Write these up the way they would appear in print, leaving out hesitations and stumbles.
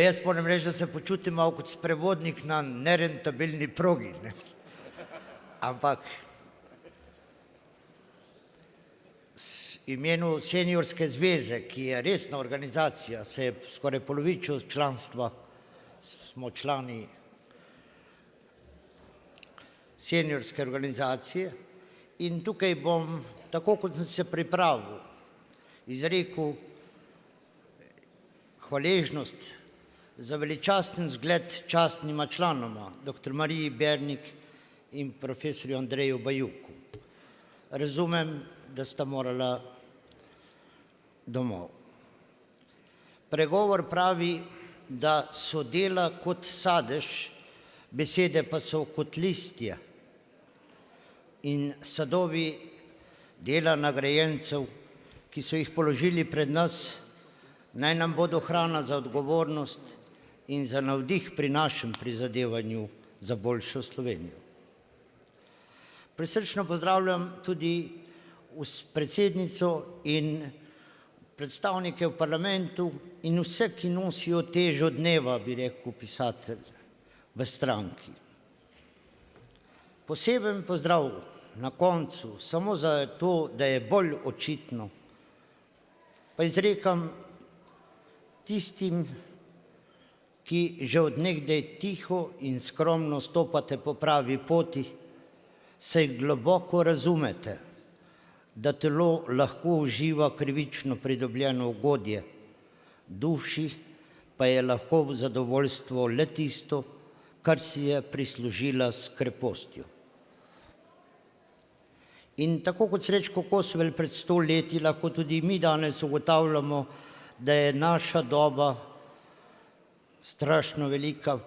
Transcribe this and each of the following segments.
jaz moram reči, da se počutim malo kot sprevodnik na nerentabilni progi. Ampak v imenu Seniorske zveze, ki je resna organizacija, se je skoraj polovico članstva, smo člani Seniorske organizacije, in tukaj bom, tako kot sem se pripravil, izrekel hvaležnost za veličasten zgled častnima članoma, dr. Mariji Bernik in profesorju Andreju Bajuku. Razumem, da sta morala domov. Pregovor pravi, da so dela kot sadež, besede pa so kot listje. In sadovi dela nagrajencev, ki so jih položili pred nas, naj nam bodo hrana za odgovornost in za navdih pri našem prizadevanju za boljšo Slovenijo. Prisrčno pozdravljam tudi predsednico in predstavnike v parlamentu in vse, ki nosijo težo dneva, bi rekel pisatelj, v stranki. Poseben pozdrav na koncu, samo za to, da je bolj očitno, pa izrekam tistim, ki že od nekdaj tiho in skromno stopate po pravi poti, saj globoko razumete, da telo lahko uživa krivično pridobljeno ugodje, duši pa je lahko v zadovoljstvo le tisto, kar si je prislužila s krepostjo. In tako kot Srečko Kosvel pred 100 leti, lahko tudi mi danes ugotavljamo, da je naša doba strašno velika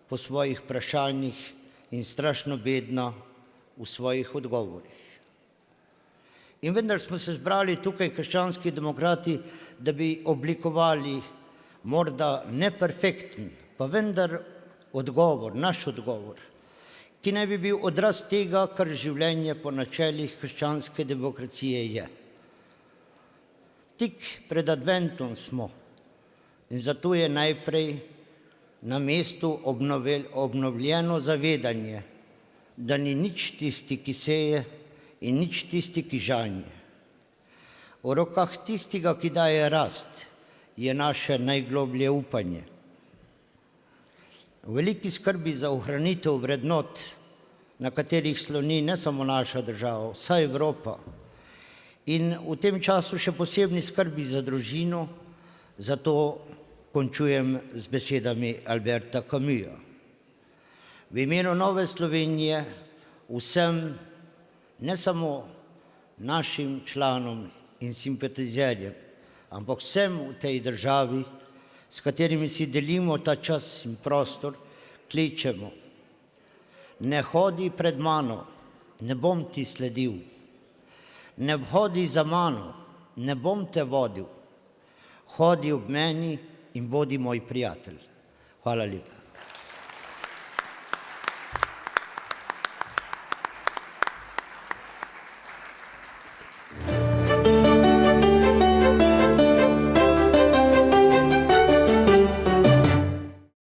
po svojih vprašanjih in strašno bedna v svojih odgovorih. In vendar smo se zbrali tukaj krščanski demokrati, da bi oblikovali morda neperfekten, pa vendar odgovor, naš odgovor, ki naj bi bil odraz tega, kar življenje po načelih krščanske demokracije je. Tik pred adventom smo in zato je najprej na mestu obnovljeno zavedanje, da ni nič tisti, ki seje, in nič tisti, ki žanje. V rokah tistega, ki daje rast, je naše najgloblje upanje. V veliki skrbi za ohranitev vrednot, na katerih sloni ne samo naša država, vsa Evropa, in v tem času še posebni skrbi za družino, zato končujem z besedami Alberta Camusa. V imenu Nove Slovenije vsem, ne samo našim članom in simpatizerjem, ampak vsem v tej državi, s katerimi si delimo ta čas in prostor, kličemo: ne hodi pred mano, ne bom ti sledil. Ne hodi za mano, ne bom te vodil. Hodi ob meni in bodi moj prijatelj. Hvala lepa.